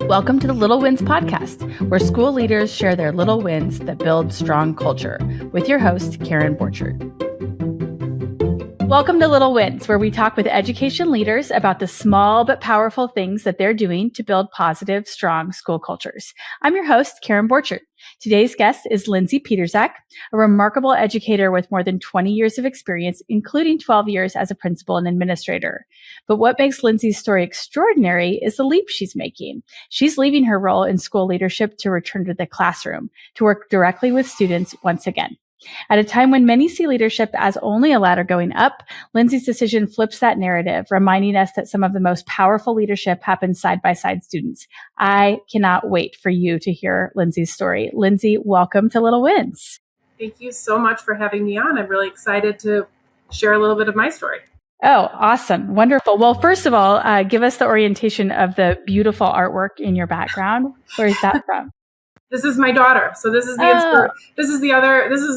Welcome to the Little Wins podcast, where school leaders share their little wins that build strong culture, with your host, Karen Borchert. Welcome to Little Wins, where we talk with education leaders about the small but powerful things that they're doing to build positive, strong school cultures. I'm your host, Karen Borchert. Today's guest is Lindsay Pietrzak, a remarkable educator with more than 20 years of experience, including 12 years as a principal and administrator. But what makes Lindsay's story extraordinary is the leap she's making. She's leaving her role in school leadership to return to the classroom, to work directly with students once again. At a time when many see leadership as only a ladder going up, Lindsay's decision flips that narrative, reminding us that some of the most powerful leadership happens side by side students. I cannot wait for you to hear Lindsay's story. Lindsay, welcome to Little Wins. Thank you so much for having me on. I'm really excited to share a little bit of my story. Oh, awesome. Wonderful. Well, first of all, give us the orientation of the beautiful artwork in your background. Where is that from? This is my daughter. So this is the this is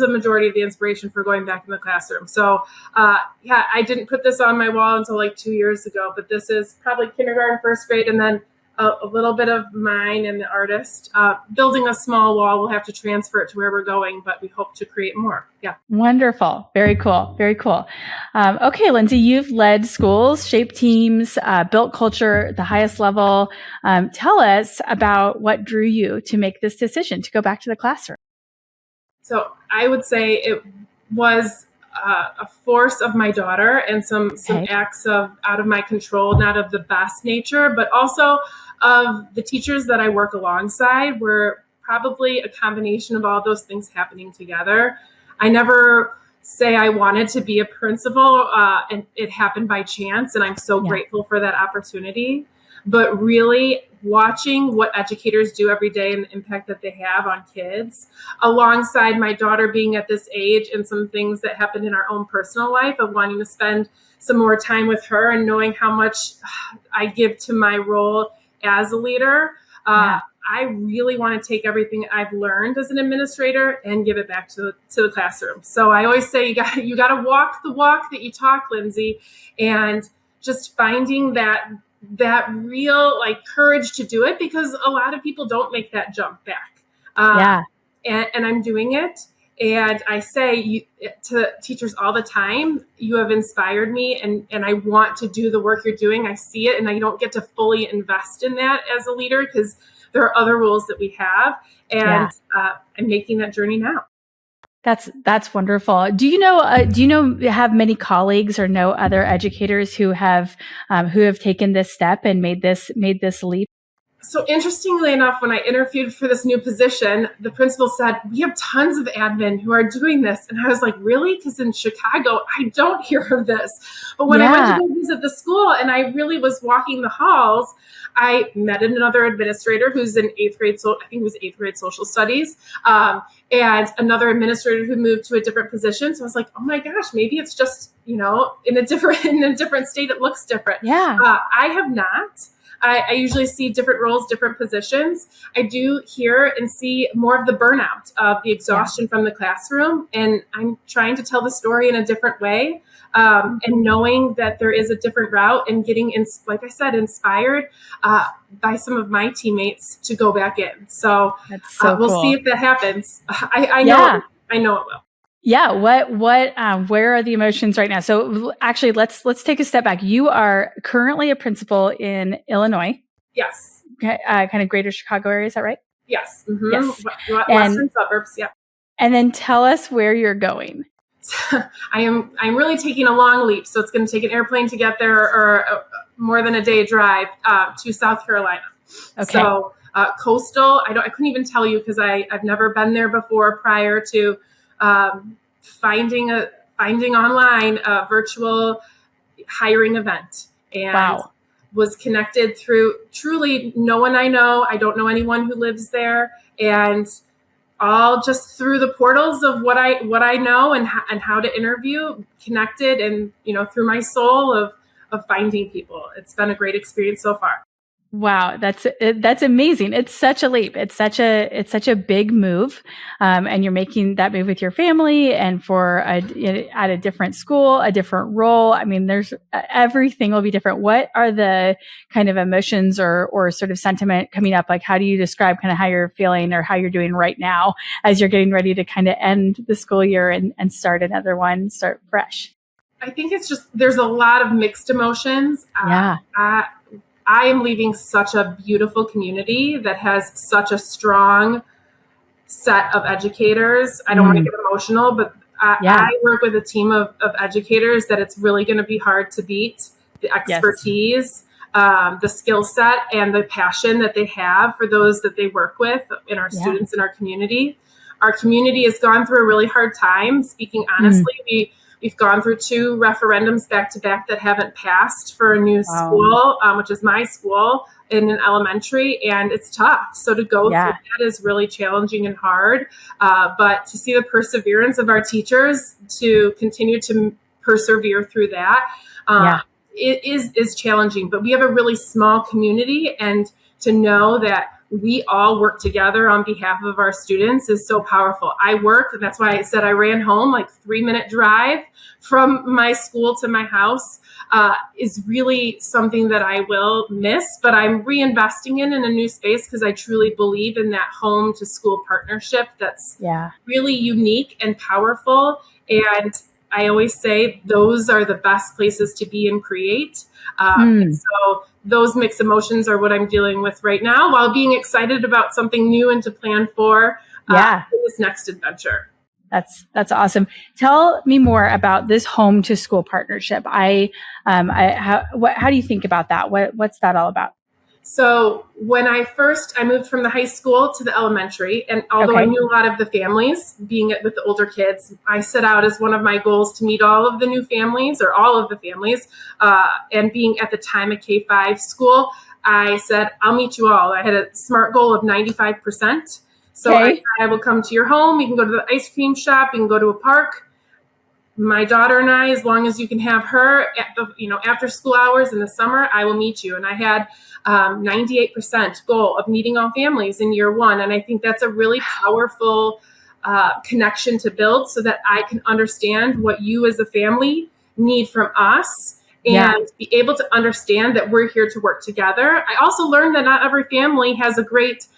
the majority of the inspiration for going back in the classroom. So I didn't put this on my wall until like 2 years ago, but this is probably kindergarten, first grade, and then a little bit of mine and the artist. Building a small wall, we'll have to transfer it to where we're going, but we hope to create more. Yeah. Wonderful. Very cool. Very cool. Okay, Lindsay, you've led schools, shaped teams, built culture at the highest level. Tell us about what drew you to make this decision to go back to the classroom. So I would say it was a force of my daughter and some acts of out of my control, not of the best nature, but also of the teachers that I work alongside were probably a combination of all those things happening together. I never say I wanted to be a principal, and it happened by chance, and I'm so grateful for that opportunity. But really watching what educators do every day and the impact that they have on kids, alongside my daughter being at this age and some things that happened in our own personal life of wanting to spend some more time with her and knowing how much I give to my role as a leader. I really want to take everything I've learned as an administrator and give it back to the classroom. So I always say you got to walk the walk that you talk, Lindsay, and just finding that real courage to do it, because a lot of people don't make that jump back. And I'm doing it. And I say to teachers all the time, you have inspired me and I want to do the work you're doing. I see it and I don't get to fully invest in that as a leader because there are other roles that we have. And I'm making that journey now. That's wonderful. Do you have many colleagues or know other educators who have taken this step and made this leap? So interestingly enough, when I interviewed for this new position, the principal said, we have tons of admin who are doing this. And I was like, really? Because in Chicago, I don't hear of this. But when I went to go visit the school and I really was walking the halls, I met another administrator who's in eighth grade social studies, and another administrator who moved to a different position. So I was like, oh my gosh, maybe it's just, in a different state, it looks different. Yeah. I have not. I usually see different roles, different positions. I do hear and see more of the burnout of the exhaustion from the classroom. And I'm trying to tell the story in a different way. And knowing that there is a different route and getting, like I said, inspired by some of my teammates to go back in. So, we'll see if that happens. I know it will. Yeah. Where are the emotions right now? So actually, let's take a step back. You are currently a principal in Illinois. Yes. Okay, kind of greater Chicago area. Is that right? Yes. Mm-hmm. Yes. Western suburbs. Yeah. And then tell us where you're going. I'm really taking a long leap. So it's going to take an airplane to get there or more than a day drive to South Carolina. Okay. So coastal, I couldn't even tell you because I've never been there before prior to finding online a virtual hiring event, and was connected through truly no one I know. I don't know anyone who lives there, and all just through the portals of what I know and how to interview, connected, and through my soul of finding people. It's been a great experience so far. Wow, that's amazing. It's such a leap. It's such a big move, and you're making that move with your family and at a different school, a different role. I mean, there's everything will be different. What are the kind of emotions or sort of sentiment coming up? Like, how do you describe kind of how you're feeling or how you're doing right now as you're getting ready to kind of end the school year and start another one, start fresh? I think it's just there's a lot of mixed emotions. Yeah. I am leaving such a beautiful community that has such a strong set of educators. I don't want to get emotional, but I work with a team of educators that it's really going to be hard to beat. The expertise, the skill set, and the passion that they have for those that they work with in our students in our community. Our community has gone through a really hard time. Speaking honestly, we've gone through 2 referendums back to back that haven't passed for a new school, which is my school in an elementary, and it's tough. So to go through that is really challenging and hard. But to see the perseverance of our teachers to continue to persevere through that, it is challenging. But we have a really small community, and to know that we all work together on behalf of our students is so powerful. I work, and that's why I said I ran home, like 3-minute drive from my school to my house is really something that I will miss, but I'm reinvesting in a new space because I truly believe in that home to school partnership that's really unique and powerful. And I always say those are the best places to be and create. And so those mixed emotions are what I'm dealing with right now, while being excited about something new and to plan for this next adventure. That's awesome. Tell me more about this home to school partnership. How do you think about that? What's that all about? So when I moved from the high school to the elementary, and although I knew a lot of the families, being with the older kids, I set out as one of my goals to meet all of the new families or all of the families. And being at the time a K-5 school, I said, I'll meet you all. I had a SMART goal of 95%. So I will come to your home. We can go to the ice cream shop. We can go to a park. My daughter and I, as long as you can have her, after school hours in the summer, I will meet you. And I had 98% goal of meeting all families in year 1. And I think that's a really powerful connection to build so that I can understand what you as a family need from us and be able to understand that we're here to work together. I also learned that not every family has a great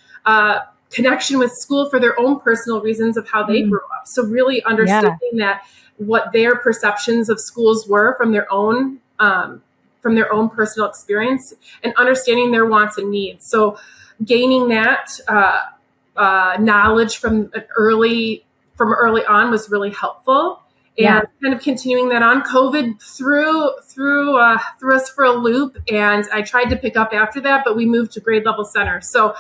connection with school for their own personal reasons of how they grew up. So really understanding that what their perceptions of schools were from their own personal experience, and understanding their wants and needs. So gaining that knowledge from early on was really helpful. And kind of continuing that on. COVID threw us for a loop, and I tried to pick up after that, but we moved to grade level center. So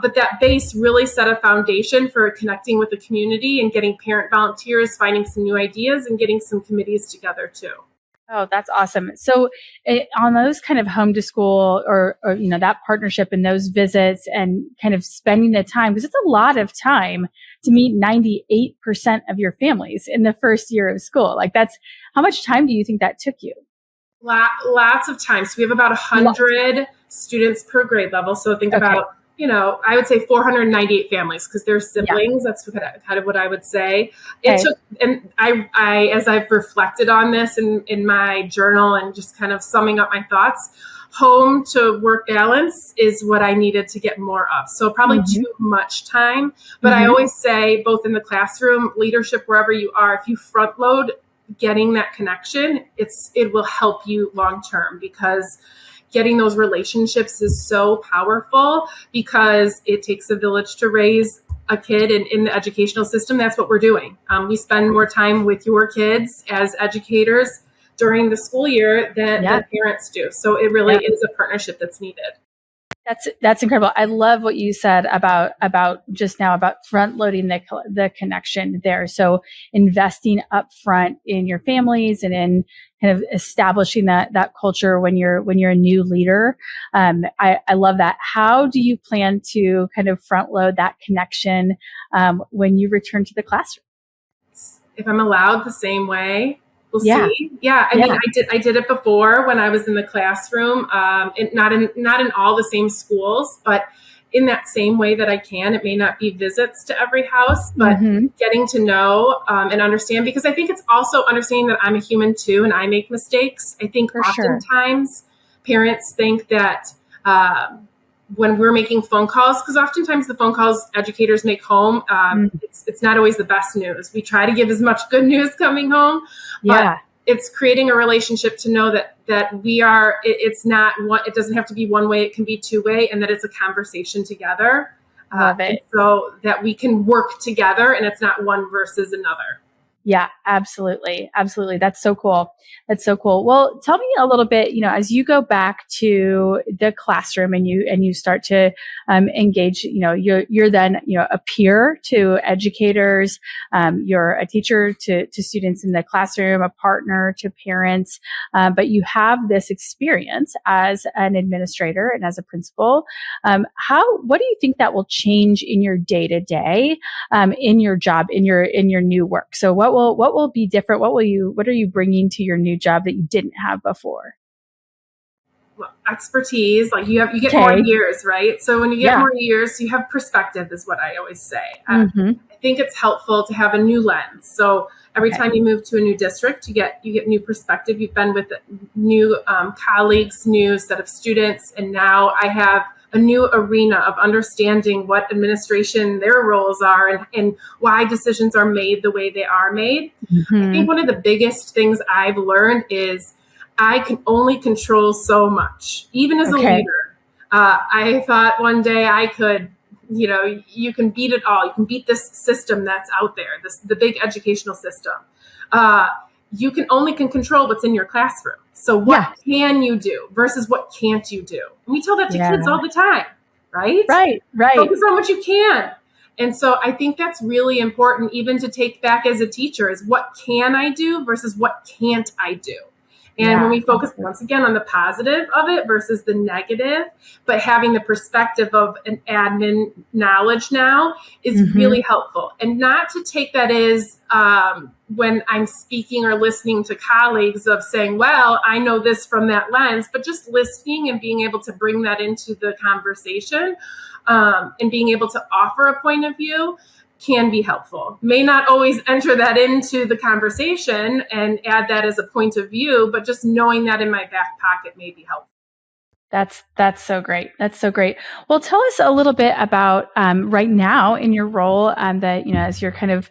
but that base really set a foundation for connecting with the community and getting parent volunteers, finding some new ideas, and getting some committees together too. Oh, that's awesome. So on those kind of home to school or that partnership and those visits and kind of spending the time, because it's a lot of time to meet 98% of your families in the first year of school. Like how much time do you think that took you? Lots of time. So we have about 100 students per grade level. So think about, I would say 498 families because they're siblings. That's kind of what I would say. It took, and I, as I've reflected on this in my journal and just kind of summing up my thoughts, home to work balance is what I needed to get more of. So probably too much time. But I always say, both in the classroom, leadership, wherever you are, if you front load getting that connection, it will help you long term, because getting those relationships is so powerful, because it takes a village to raise a kid in the educational system. That's what we're doing. We spend more time with your kids as educators during the school year than parents do. So it really is a partnership that's needed. That's incredible. I love what you said about just now about front loading the connection there. So investing up front in your families and in kind of establishing that culture when you're a new leader. I love that. How do you plan to kind of front load that connection when you return to the classroom? If I'm allowed, the same way. We'll Yeah. see. Yeah. I mean, I did it before when I was in the classroom, not in all the same schools, but in that same way that I can. It may not be visits to every house, but getting to know and understand, because I think it's also understanding that I'm a human too, and I make mistakes. I think oftentimes parents think that when we're making phone calls, because oftentimes the phone calls educators make home, it's not always the best news. We try to give as much good news coming home, but it's creating a relationship to know that we are, it's not one, it doesn't have to be one way, it can be two way, and that it's a conversation together. Love it. So that we can work together and it's not one versus another. Yeah, absolutely. Absolutely. That's so cool. That's so cool. Well, tell me a little bit, as you go back to the classroom and you start to engage, you're then, a peer to educators, you're a teacher to students in the classroom, a partner to parents, but you have this experience as an administrator and as a principal. What do you think that will change in your day to day, in your job, in your new work? So what will be different? What are you bringing to your new job that you didn't have before? Well, expertise, like you get more years, right? So when you get more years, you have perspective, is what I always say. I think it's helpful to have a new lens. So every time you move to a new district, you get new perspective. You've been with new colleagues, new set of students, and now I have a new arena of understanding what administration, their roles are, and why decisions are made the way they are made. I think one of the biggest things I've learned is I can only control so much, even as a leader. I thought one day I could, you can beat it all. You can beat this system that's out there, the big educational system. You can control what's in your classroom. So what can you do versus what can't you do? And we tell that to kids all the time, right? Right. Focus on what you can. And so I think that's really important even to take back as a teacher, is what can I do versus what can't I do? And when we focus once again on the positive of it versus the negative, but having the perspective of an admin knowledge now is really helpful. And not to take that as when I'm speaking or listening to colleagues of saying, well, I know this from that lens, but just listening and being able to bring that into the conversation and being able to offer a point of view can be helpful. May not always enter that into the conversation and add that as a point of view, but just knowing that in my back pocket may be helpful. That's so great. That's so great. Well, tell us a little bit about right now in your role that, as you're kind of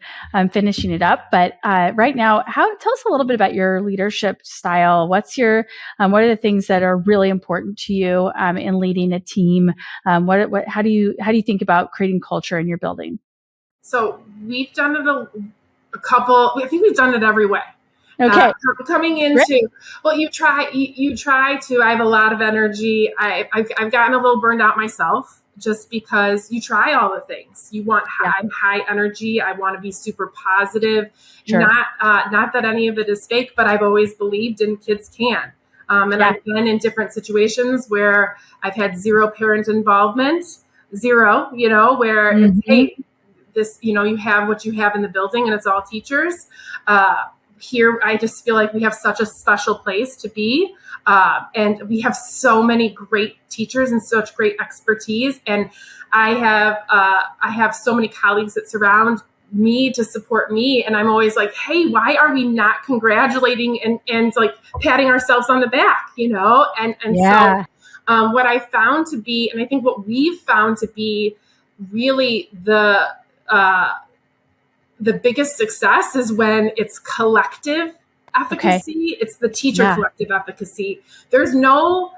finishing it up, but right now, tell us a little bit about your leadership style. What are the things that are really important to you in leading a team? How do you think about creating culture in your building? So we've done it a couple. I think we've done it every way. Okay. Coming into, well, you try to. I have a lot of energy. I've gotten a little burned out myself, just because you try all the things. You want high energy. I want to be super positive. Sure. Not that any of it is fake, but I've always believed in kids can. And I've been in different situations where I've had zero parent involvement, where it's, hey, this, you have what you have in the building and it's all teachers. Here, I just feel like we have such a special place to be. And we have so many great teachers and such great expertise. And I have so many colleagues that surround me to support me. And I'm always like, hey, why are we not congratulating and like patting ourselves on the back, So what I found to be, and I think what we've found to be really the biggest success is when it's collective efficacy. Okay. It's the teacher collective efficacy. There's no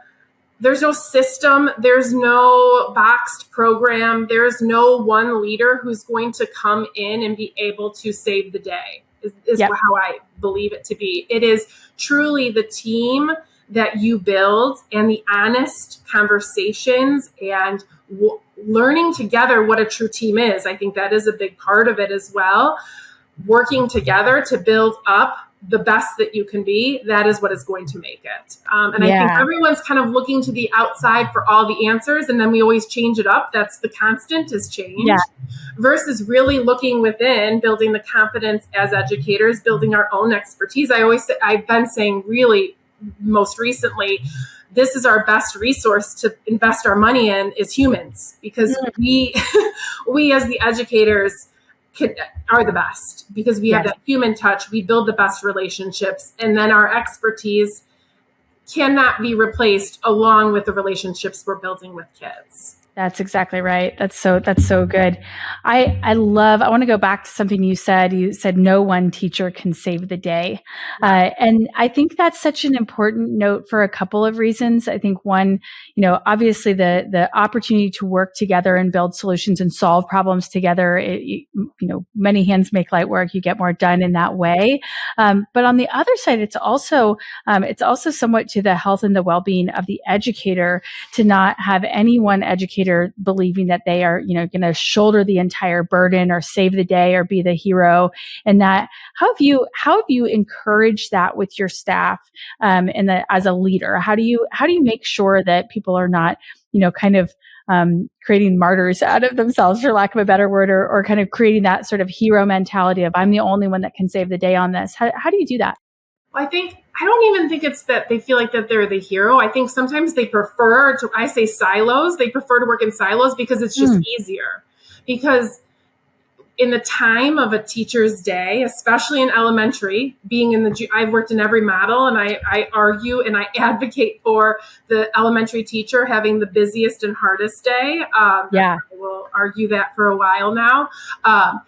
system. There's no boxed program. There's no one leader who's going to come in and be able to save the day is how I believe it to be. It is truly the team that you build and the honest conversations and learning together what a true team is. I think that is a big part of it as well. Working together to build up the best that you can be, that is what is going to make it. And I think everyone's kind of looking to the outside for all the answers, and then we always change it up. That's the constant, is change. Versus really looking within, building the confidence as educators, building our own expertise. I've been saying really most recently, this is our best resource to invest our money in is humans, because we as the educators are the best, because we have that human touch. We build the best relationships, and then our expertise cannot be replaced along with the relationships we're building with kids. That's exactly right. That's so good. I want to go back to something you said. You said no one teacher can save the day. And I think that's such an important note for a couple of reasons. I think one, obviously the opportunity to work together and build solutions and solve problems together, many hands make light work. You get more done in that way. But on the other side, it's also somewhat to the health and the well-being of the educator to not have any one educator believing that they are, going to shoulder the entire burden or save the day or be the hero. And that, how have you encouraged that with your staff, as a leader? How do you make sure that people are not, creating martyrs out of themselves, for lack of a better word, or kind of creating that sort of hero mentality of I'm the only one that can save the day on this? How do you do that? Well, I don't even think it's that they feel like that they're the hero. I think sometimes they prefer to, I say silos, they prefer to work in silos because it's just easier. Because in the time of a teacher's day, especially in elementary, I've worked in every model, and I argue and I advocate for the elementary teacher having the busiest and hardest day. I will argue that for a while now.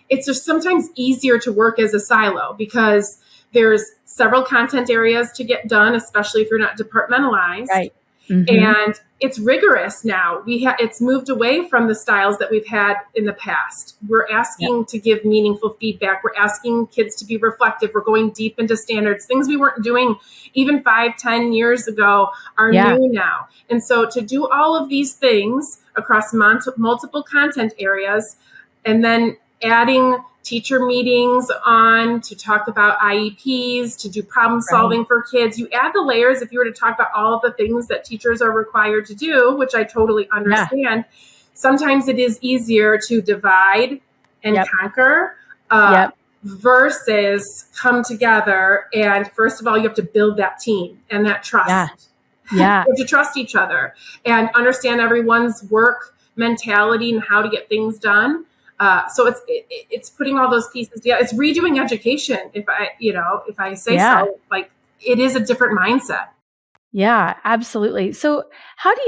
It's just sometimes easier to work as a silo because there's several content areas to get done, especially if you're not departmentalized. Right. And it's rigorous now. It's moved away from the styles that we've had in the past. We're asking to give meaningful feedback. We're asking kids to be reflective. We're going deep into standards. Things we weren't doing even 5-10 years ago are new now. And so to do all of these things across multiple content areas, and then adding teacher meetings on to talk about IEPs, to do problem solving for kids. You add the layers. If you were to talk about all of the things that teachers are required to do, which I totally understand, sometimes it is easier to divide and conquer versus come together. And first of all, you have to build that team and that trust. You have to trust each other and understand everyone's work mentality and how to get things done. So it's putting all those pieces together. It's redoing education. If I say so, like, it is a different mindset. Yeah, absolutely. So how do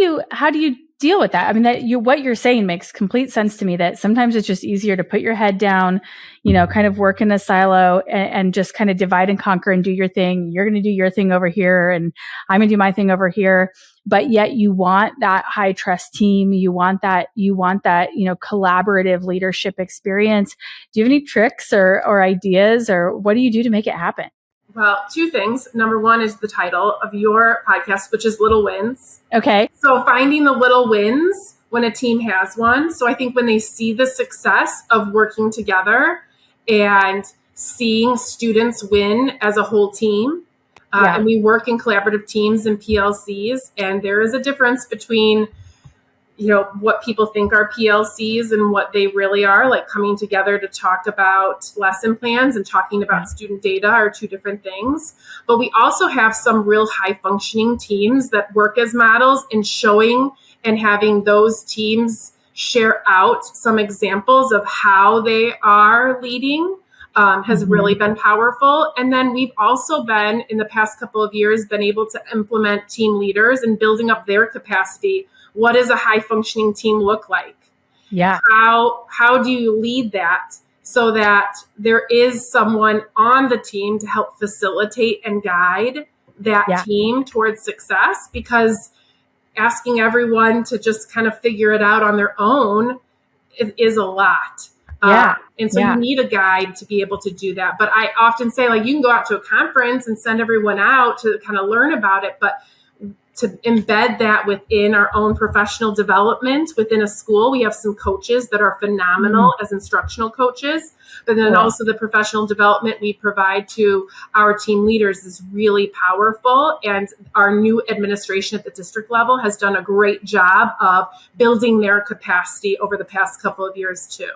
you deal with that? I mean, what you're saying makes complete sense to me, that sometimes it's just easier to put your head down, kind of work in a silo and just kind of divide and conquer and do your thing. You're going to do your thing over here and I'm going to do my thing over here. But yet you want that high trust team. You want that, collaborative leadership experience. Do you have any tricks or ideas, or what do you do to make it happen? Well, two things. Number one is the title of your podcast, which is Little Wins. Okay. So finding the little wins when a team has one. So I think when they see the success of working together and seeing students win as a whole team, and we work in collaborative teams and PLCs, and there is a difference between what people think are PLCs and what they really are, like coming together to talk about lesson plans and talking about student data are two different things. But we also have some real high functioning teams that work as models, and showing and having those teams share out some examples of how they are leading has really been powerful. And then we've also been, in the past couple of years, been able to implement team leaders and building up their capacity. What does a high functioning team look like? Yeah. How do you lead that so that there is someone on the team to help facilitate and guide that team towards success? Because asking everyone to just kind of figure it out on their own is a lot. And so you need a guide to be able to do that. But I often say, like, you can go out to a conference and send everyone out to kind of learn about it, but to embed that within our own professional development within a school. We have some coaches that are phenomenal as instructional coaches, but then also the professional development we provide to our team leaders is really powerful. And our new administration at the district level has done a great job of building their capacity over the past couple of years too.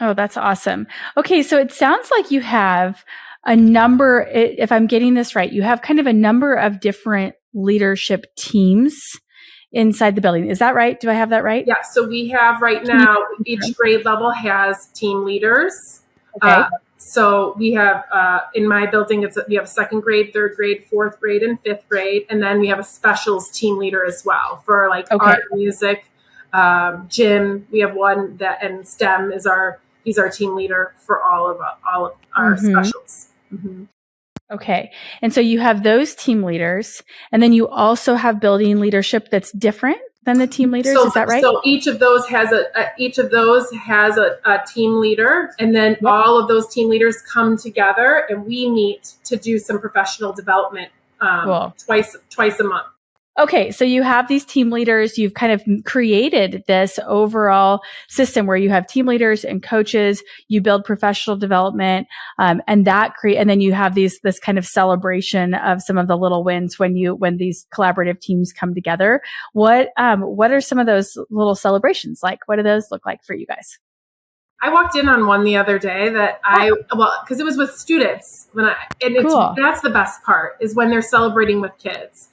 Oh, that's awesome. Okay, so it sounds like you have a number, if I'm getting this right, you have kind of a number of different leadership teams inside the building. Is that right? Do I have that right? Yeah. So we have right now, each grade level has team leaders. Okay. So we have, in my building, we have second grade, third grade, fourth grade, and fifth grade. And then we have a specials team leader as well for like art, music, gym. We have one that, and STEM he's our team leader for all of our specials. Mm-hmm. Okay. And so you have those team leaders, and then you also have building leadership that's different than the team leaders. Is that right? So each of those has a team leader, and then all of those team leaders come together and we meet to do some professional development twice a month. Okay, so you have these team leaders, you've kind of created this overall system where you have team leaders and coaches, you build professional development, and then you have this kind of celebration of some of the little wins when these collaborative teams come together. What are some of those little celebrations like? What do those look like for you guys? I walked in on one the other day that because it was with students that's the best part is when they're celebrating with kids.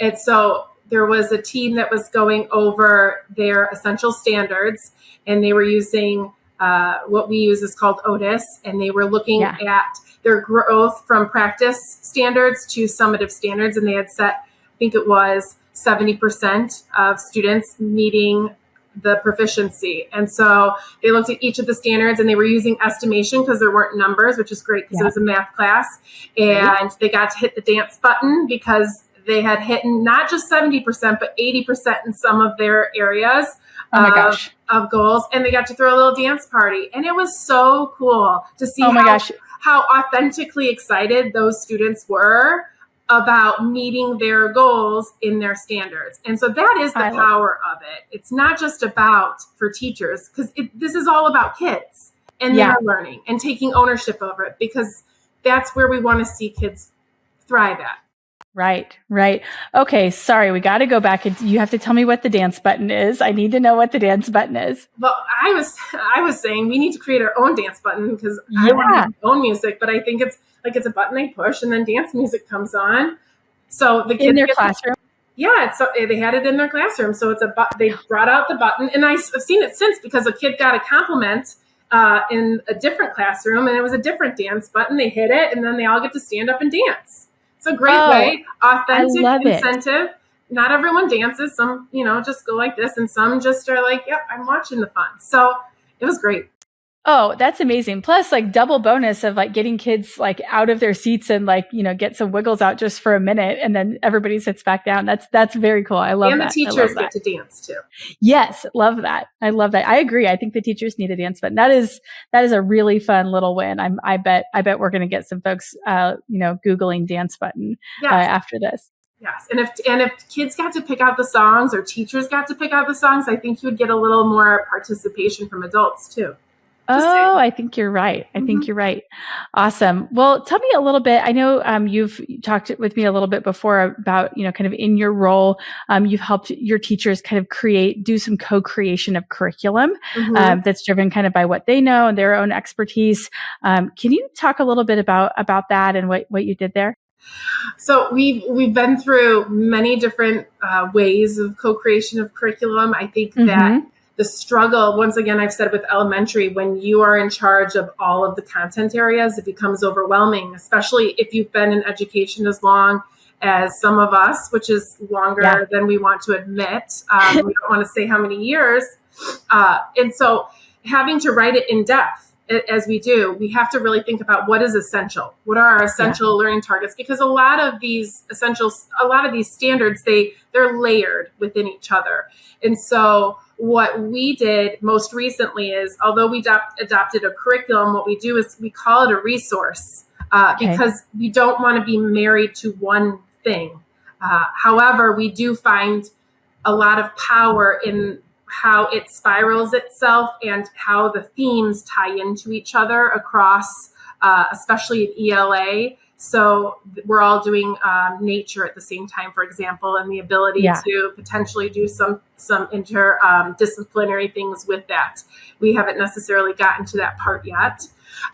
And so there was a team that was going over their essential standards, and they were using what we use is called Otis, and they were looking at their growth from practice standards to summative standards, and they had set, I think it was 70% of students meeting the proficiency. And so they looked at each of the standards, and they were using estimation because there weren't numbers, which is great because it was a math class, and they got to hit the dance button because they had hit not just 70%, but 80% in some of their areas of goals. And they got to throw a little dance party. And it was so cool to see how authentically excited those students were about meeting their goals in their standards. And so that is the power of it. It's not just about for teachers, because this is all about kids and their learning and taking ownership over it, because that's where we want to see kids thrive at. Right. Okay. Sorry. We got to go back and you have to tell me what the dance button is. I need to know what the dance button is. Well, I was saying we need to create our own dance button because I want to have my own music, but I think it's a button they push and then dance music comes on. So the kids in their classroom. Yeah. So they had it in their classroom. So they brought out the button, and I've seen it since because a kid got a compliment in a different classroom, and it was a different dance button. They hit it, and then they all get to stand up and dance. It's a great way, authentic incentive. Not everyone dances. Some, just go like this, and some just are like, yep, I'm watching the fun. So it was great. Oh, that's amazing. Plus, like double bonus of like getting kids like out of their seats and like, get some wiggles out just for a minute, and then everybody sits back down. That's very cool. I love that. And the teachers get to dance too. Yes. Love that. I love that. I agree. I think the teachers need a dance button. That is a really fun little win. I bet we're going to get some folks, Googling dance button after this. Yes. And if kids got to pick out the songs or teachers got to pick out the songs, I think you would get a little more participation from adults too. I think you're right. You're right. Awesome. Well, tell me a little bit. I know you've talked with me a little bit before about, kind of in your role, you've helped your teachers kind of do some co-creation of curriculum that's driven kind of by what they know and their own expertise. Can you talk a little bit about that and what you did there? So we've been through many different ways of co-creation of curriculum. I think that the struggle, once again, I've said with elementary, when you are in charge of all of the content areas, it becomes overwhelming, especially if you've been in education as long as some of us, which is longer than we want to admit. We don't want to say how many years. And so having to write it in depth, as we do, we have to really think about what is essential. What are our essential learning targets? Because a lot of these standards, they're layered within each other. And so what we did most recently is, although we adopted a curriculum, what we do is we call it a resource because we don't want to be married to one thing. However, we do find a lot of power in how it spirals itself and how the themes tie into each other across, especially in ELA. So we're all doing nature at the same time, for example, and the ability to potentially do some interdisciplinary things with that. We haven't necessarily gotten to that part yet.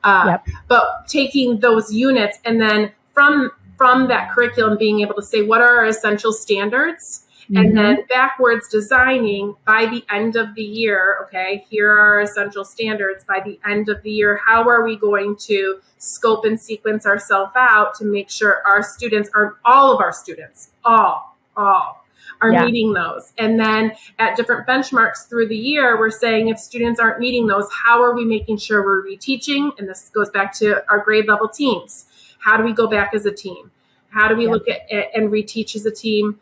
But taking those units and then from that curriculum being able to say, what are our essential standards? And then backwards designing by the end of the year, okay, here are our essential standards. By the end of the year, how are we going to scope and sequence ourselves out to make sure our students are, all of our students, all are meeting those. And then at different benchmarks through the year, we're saying if students aren't meeting those, how are we making sure we're reteaching? And this goes back to our grade level teams. How do we go back as a team? How do we look at and reteach as a team?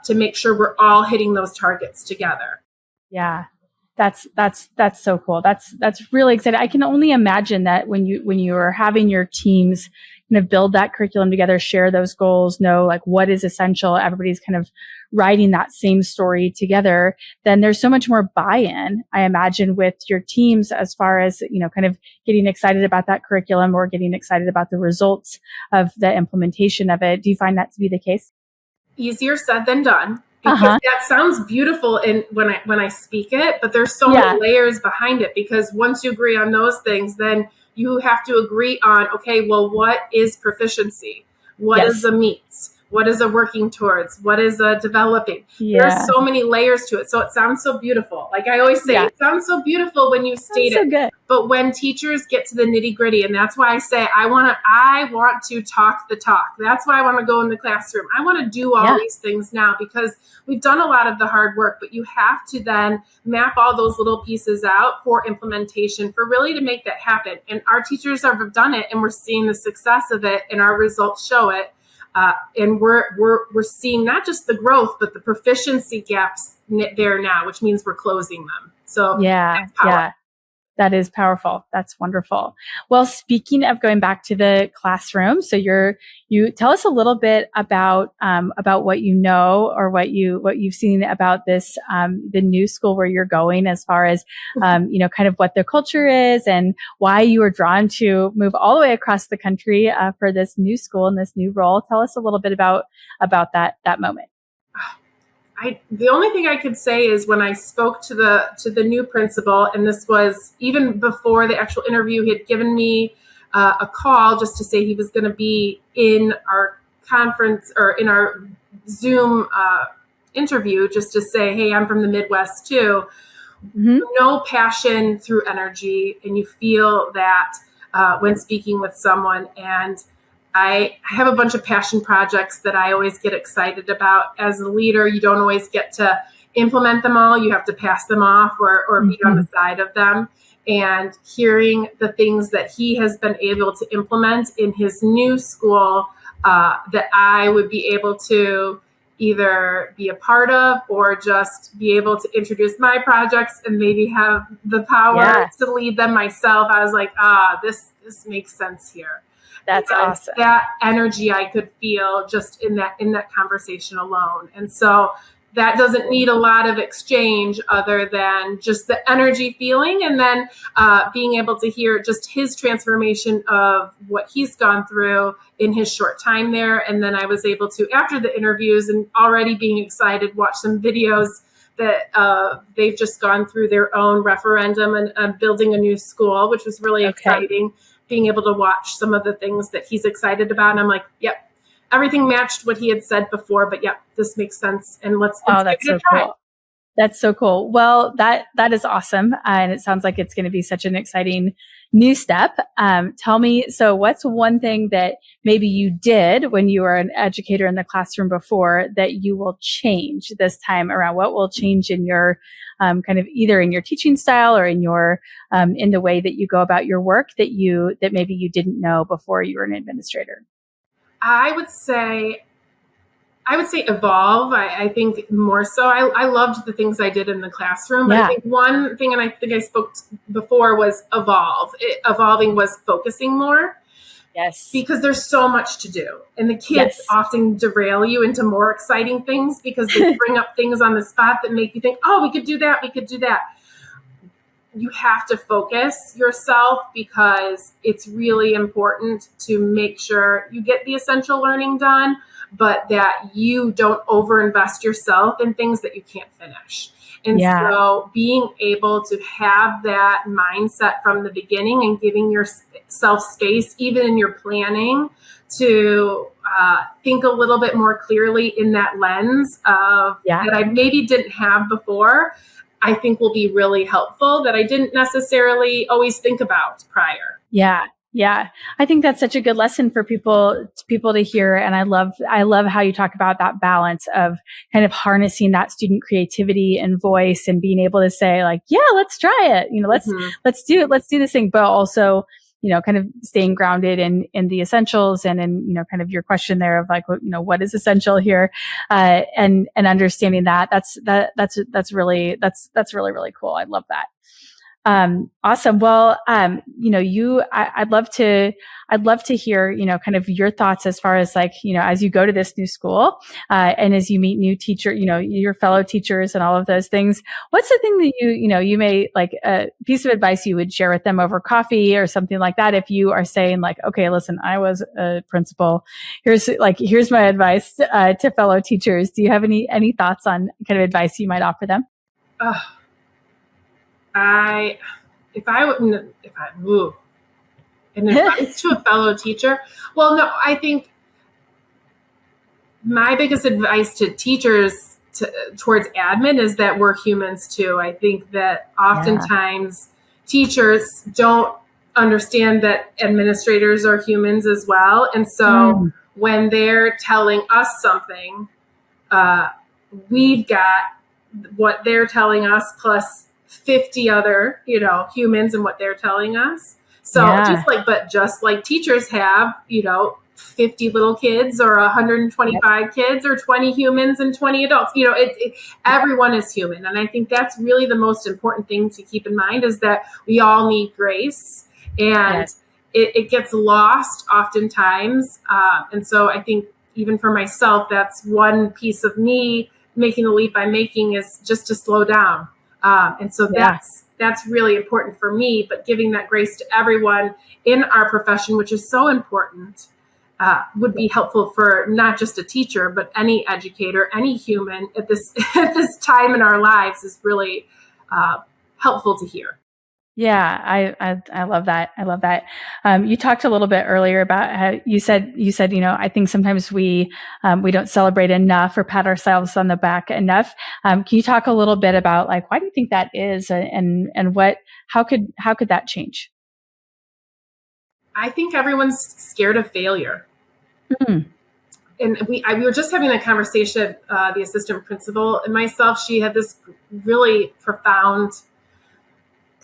To make sure we're all hitting those targets together. Yeah, that's so cool. That's really exciting. I can only imagine that when you are having your teams kind of build that curriculum together, share those goals, know like what is essential, everybody's kind of writing that same story together, then there's so much more buy-in, I imagine, with your teams as far as, kind of getting excited about that curriculum or getting excited about the results of the implementation of it. Do you find that to be the case? Easier said than done, because that sounds beautiful when I speak it, but there's so many layers behind it, because once you agree on those things, then you have to agree on, okay, well, what is proficiency? What is the meets? What is a working towards? What is a developing? There's so many layers to it. So it sounds so beautiful. Like I always say, it sounds so beautiful when you state it. Good. But when teachers get to the nitty gritty, and that's why I say I want to talk the talk. That's why I want to go in the classroom. I want to do all these things now, because we've done a lot of the hard work, but you have to then map all those little pieces out for implementation, for really to make that happen. And our teachers have done it, and we're seeing the success of it, and our results show it. And we're seeing not just the growth, but the proficiency gaps there now, which means we're closing them. So that's power. That is powerful. That's wonderful. Well, speaking of going back to the classroom, so you tell us a little bit about what you know, or what you've seen about this, the new school where you're going, as far as, kind of what the culture is and why you were drawn to move all the way across the country, for this new school and this new role. Tell us a little bit about that moment. The only thing I could say is when I spoke to the new principal, and this was even before the actual interview, he had given me a call just to say he was going to be in our conference or in our Zoom interview, just to say, hey, I'm from the Midwest too. No passion through energy, and you feel that when speaking with someone. And I have a bunch of passion projects that I always get excited about. As a leader, you don't always get to implement them all. You have to pass them off or be on the side of them. And hearing the things that he has been able to implement in his new school, that I would be able to either be a part of or just be able to introduce my projects and maybe have the power to lead them myself. I was like, this makes sense here. That's awesome. That energy I could feel just in that conversation alone. And so that doesn't need a lot of exchange other than just the energy feeling, and then being able to hear just his transformation of what he's gone through in his short time there. And then I was able to, after the interviews and already being excited, watch some videos that they've just gone through their own referendum and building a new school, which was really exciting. Being able to watch some of the things that he's excited about. And I'm like, yep, everything matched what he had said before, but yep, this makes sense. And let's give it a try. Cool. That's so cool. Well, that is awesome. And it sounds like it's going to be such an exciting new step. Tell me, so what's one thing that maybe you did when you were an educator in the classroom before that you will change this time around? What will change in your kind of either in your teaching style or in your in the way that you go about your work that maybe you didn't know before you were an administrator? I would say evolve. I think more so. I loved the things I did in the classroom. But I think one thing, and I think I spoke before, was evolve. Evolving was focusing more. Yes. because there's so much to do. And the kids Yes. often derail you into more exciting things because they bring up things on the spot that make you think, oh, we could do that. We could do that. You have to focus yourself because it's really important to make sure you get the essential learning done, but that you don't overinvest yourself in things that you can't finish. And so being able to have that mindset from the beginning and giving yourself space, even in your planning, to think a little bit more clearly in that lens of that I maybe didn't have before, I think will be really helpful that I didn't necessarily always think about prior. Yeah. Yeah. I think that's such a good lesson for people to hear. And I love how you talk about that balance of kind of harnessing that student creativity and voice and being able to say like, yeah, let's try it. Let's do this thing, but also, kind of staying grounded in the essentials and in, kind of your question there of like, what is essential here? And understanding that's really, really cool. I love that. Awesome. Well, I'd love to hear, kind of your thoughts as far as like, as you go to this new school, and as you meet new your fellow teachers and all of those things, what's the thing that you may like a piece of advice you would share with them over coffee or something like that? If you are saying like, okay, listen, I was a principal, here's my advice, to fellow teachers. Do you have any thoughts on kind of advice you might offer them? If I was to a fellow teacher, well, no, I think my biggest advice to teachers towards admin is that we're humans too. I think that oftentimes teachers don't understand that administrators are humans as well. And so when they're telling us something, we've got what they're telling us plus 50 other, humans and what they're telling us. So just like teachers have, 50 little kids or 125 kids or 20 humans and 20 adults, everyone is human. And I think that's really the most important thing to keep in mind is that we all need grace and it gets lost oftentimes. And so I think even for myself, that's one piece of me making the leap I'm making is just to slow down. And so that's really important for me, but giving that grace to everyone in our profession, which is so important, would be helpful for not just a teacher, but any educator, any human at this time in our lives is really helpful to hear. Yeah, I love that. I love that. You talked a little bit earlier about how you said, I think sometimes we don't celebrate enough or pat ourselves on the back enough. Can you talk a little bit about like, why do you think that is and how could that change? I think everyone's scared of failure. Mm-hmm. And we were just having a conversation, the assistant principal and myself, she had this really profound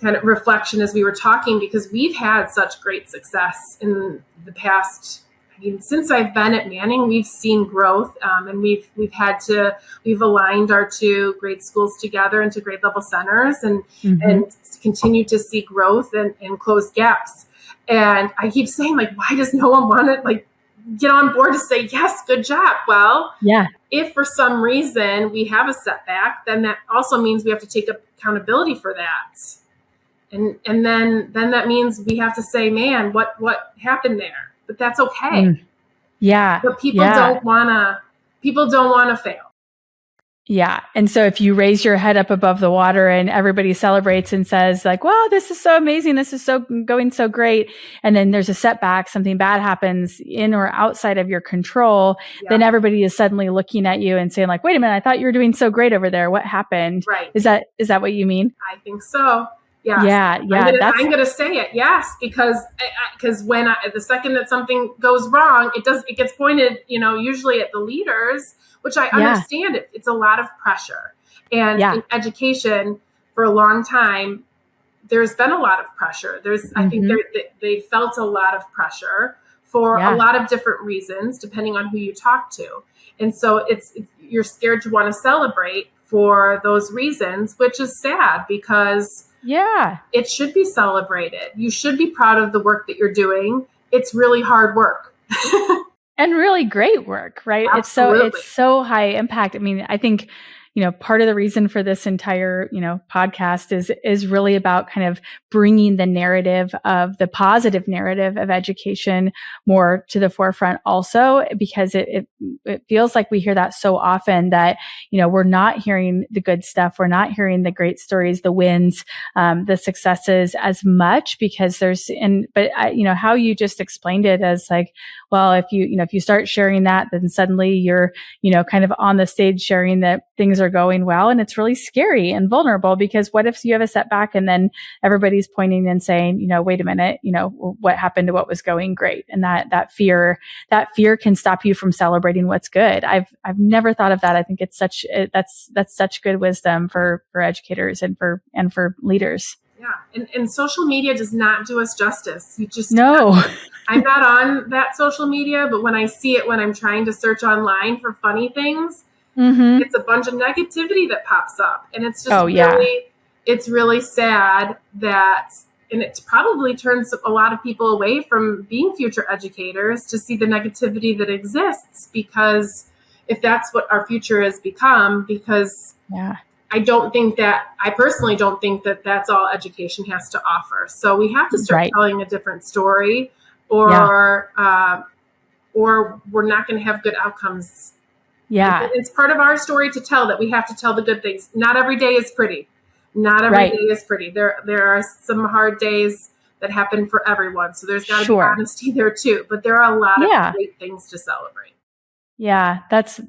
kind of reflection as we were talking, because we've had such great success in the past. I mean, since I've been at Manning, we've seen growth, and we've aligned our two grade schools together into grade level centers and continue to see growth and close gaps. And I keep saying, like, why does no one want to like get on board to say, yes, good job? Well, if for some reason we have a setback, then that also means we have to take accountability for that. And then that means we have to say, man, what happened there? But that's okay. But people don't want to fail. Yeah. And so if you raise your head up above the water and everybody celebrates and says like, wow, this is so amazing. This is going so great. And then there's a setback, something bad happens in or outside of your control. Then everybody is suddenly looking at you and saying like, wait a minute, I thought you were doing so great over there. What happened? Right. Is that what you mean? I think so. Yes. I'm going to say it. Yes. Because when the second that something goes wrong, it gets pointed, usually at the leaders, which I understand it. It's a lot of pressure. And in education for a long time, there's been a lot of pressure. I think they felt a lot of pressure for a lot of different reasons, depending on who you talk to. And so you're scared to want to celebrate for those reasons, which is sad because it should be celebrated. You should be proud of the work that you're doing. it's really hard work. And really great work, right? Absolutely. It's so high impact. I mean, I think, part of the reason for this entire, podcast is really about kind of bringing the narrative of the positive narrative of education more to the forefront also, because it feels like we hear that so often that, we're not hearing the good stuff. We're not hearing the great stories, the wins, the successes as much because how you just explained it as like, well, if you start sharing that, then suddenly you're, kind of on the stage sharing that things are going well. And it's really scary and vulnerable because what if you have a setback and then everybody's pointing and saying, wait a minute, what happened to what was going great? And that fear can stop you from celebrating what's good. I've never thought of that. I think it's that's such good wisdom for educators and for leaders. Yeah. And social media does not do us justice. You just no. I'm not on that social media, but when I see it, when I'm trying to search online for funny things, it's a bunch of negativity that pops up. And it's just it's really sad that, and it probably turns a lot of people away from being future educators to see the negativity that exists, because if that's what our future has become, because I personally don't think that that's all education has to offer. So we have to start telling a different story, or we're not going to have good outcomes. Yeah. It's part of our story to tell, that we have to tell the good things. Not every day is pretty. Not every day is pretty. There are some hard days that happen for everyone. So there's got to be honesty there too. But there are a lot of great things to celebrate. Yeah, that's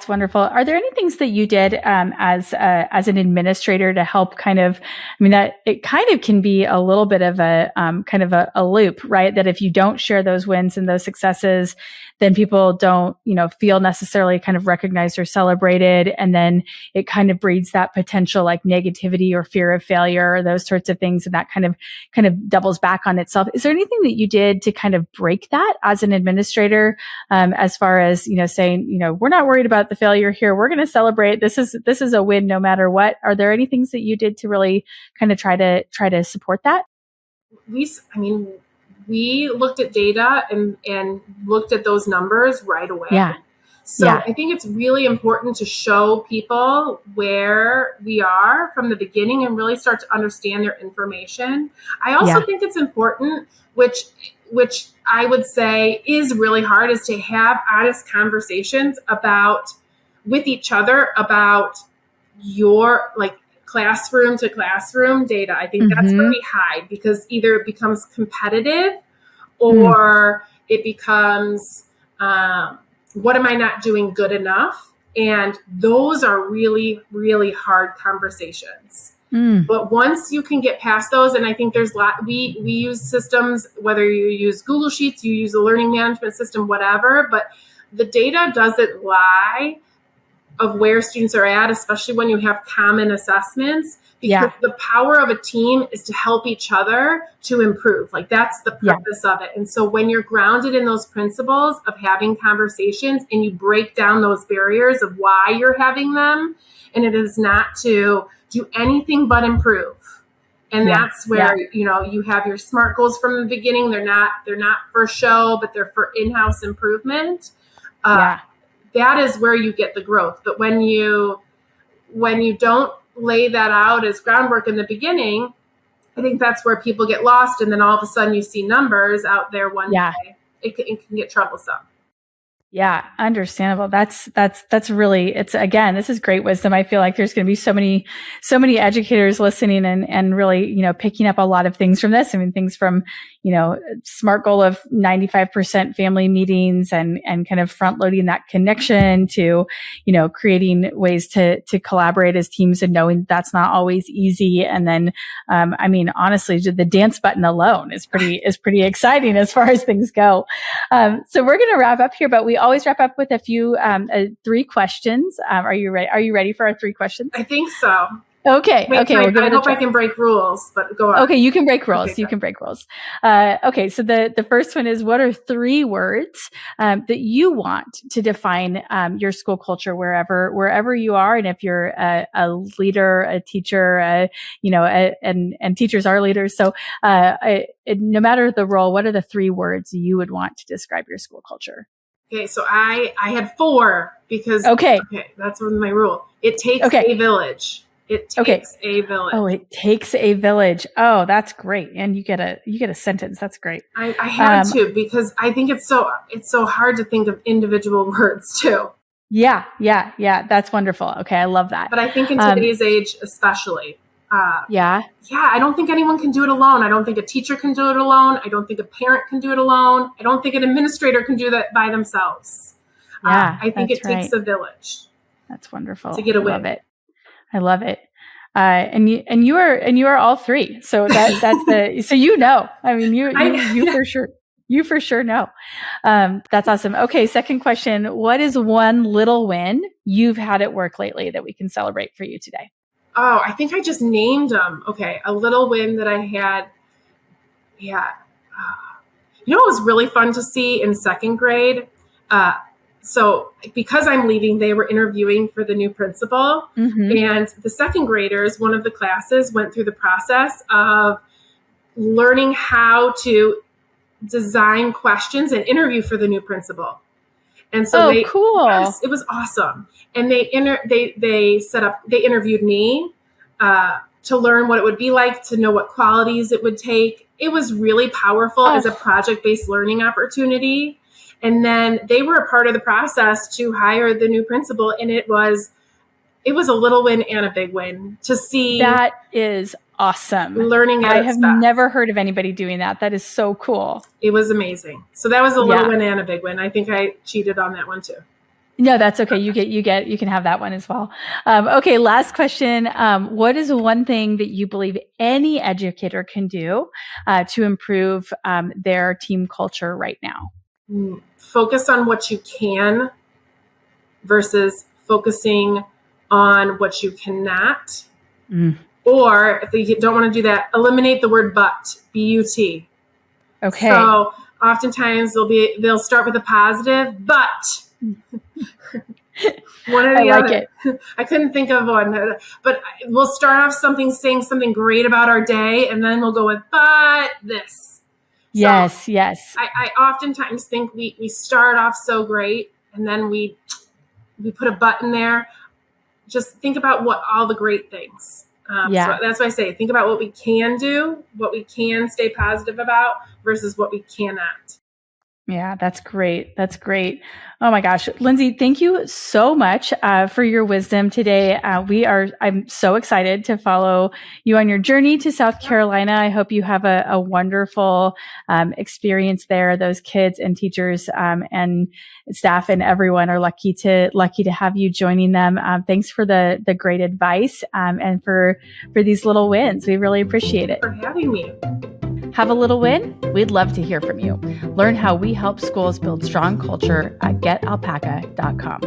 wonderful. Are there any things that you did as an administrator to help kind of, that it kind of can be a little bit of a kind of a loop, right? That if you don't share those wins and those successes, then people don't, feel necessarily kind of recognized or celebrated. And then it kind of breeds that potential like negativity or fear of failure or those sorts of things. And that kind of doubles back on itself. Is there anything that you did to kind of break that as an administrator, as far as, saying, we're not worried about the failure here. We're going to celebrate. This is a win no matter what. Are there any things that you did to really kind of try to support that? We looked at data and looked at those numbers right away. Yeah. So I think it's really important to show people where we are from the beginning and really start to understand their information. I also think it's important, which I would say is really hard, is to have honest conversations with each other about your classroom to classroom data. I think that's where we hide, because either it becomes competitive or it becomes, what am I not doing good enough? And those are really, really hard conversations. But once you can get past those, and I think we use systems, whether you use Google Sheets, you use a learning management system, whatever, but the data doesn't lie of where students are at, especially when you have common assessments, because the power of a team is to help each other to improve. That's the purpose of it. And so when you're grounded in those principles of having conversations and you break down those barriers of why you're having them, and it is not to do anything but improve. And that's where, you have your SMART goals from the beginning. They're not for show, but they're for in-house improvement. That is where you get the growth. But when you don't lay that out as groundwork in the beginning, I think that's where people get lost. And then all of a sudden you see numbers out there one day. It can get troublesome. Yeah, understandable. That's really, this is great wisdom. I feel like there's going to be so many educators listening and really, picking up a lot of things from this. Things from, SMART goal of 95% family meetings and kind of front loading that connection to, creating ways to collaborate as teams and knowing that's not always easy. And then, honestly, the dance button alone is pretty exciting as far as things go. So we're going to wrap up here, but we always wrap up with a few 3 questions. Are you ready? Are you ready for our 3 questions? I think so. Okay. Wait, Okay. We'll give I it a hope try. I can break rules, but go on. Okay. You can break rules. Okay, You can break rules. Okay. So the first one is, what are 3 words that you want to define your school culture wherever you are? And if you're a leader, a teacher, and teachers are leaders. So no matter the role, what are the 3 words you would want to describe your school culture? Okay, so I had 4 because Okay, that's my rule. It takes a village. It takes a village. Oh, it takes a village. Oh, that's great. And you get a sentence. That's great. I had to, because I think it's so hard to think of individual words too. Yeah. That's wonderful. Okay, I love that. But I think in today's age, especially. Yeah, I don't think anyone can do it alone. I don't think a teacher can do it alone. I don't think a parent can do it alone. I don't think an administrator can do that by themselves. Yeah, I think it takes a village. That's wonderful. To get a win. I love it. And you are all 3. So that's so I mean you for sure know. That's awesome. Okay, second question. What is one little win you've had at work lately that we can celebrate for you today? Oh, I think I just named them. Okay, a little win that I had. Yeah. It was really fun to see in 2nd grade. So because I'm leaving, they were interviewing for the new principal. Mm-hmm. And the 2nd graders, one of the classes, went through the process of learning how to design questions and interview for the new principal. And so cool. Yes, it was awesome. And they interviewed me to learn what it would be like, to know what qualities it would take. It was really powerful as a project-based learning opportunity. And then they were a part of the process to hire the new principal. And it was a little win and a big win to see. That is awesome. Learning. I have never heard of anybody doing that. That is so cool. It was amazing. So that was a little win and a big win. I think I cheated on that one too. No, that's okay. You can have that one as well. Okay. Last question. What is one thing that you believe any educator can do to improve their team culture right now? Focus on what you can versus focusing on what you cannot. Or if you don't want to do that, eliminate the word but, B-U-T. Okay. So oftentimes they'll start with a positive, but one or the other. It. I couldn't think of one, but we'll start off saying something great about our day, and then we'll go with, but this. So yes. I oftentimes think we start off so great, and then we put a but in there. Just think about all the great things. So that's why I say, think about what we can do, what we can stay positive about versus what we cannot. Yeah, that's great. Oh my gosh. Lindsay, thank you so much for your wisdom today. I'm so excited to follow you on your journey to South Carolina. I hope you have a wonderful experience there. Those kids and teachers and staff and everyone are lucky to have you joining them. Thanks for the great advice and for these little wins. We really appreciate it. For having me. Have a little win? We'd love to hear from you. Learn how we help schools build strong culture at getalpaca.com.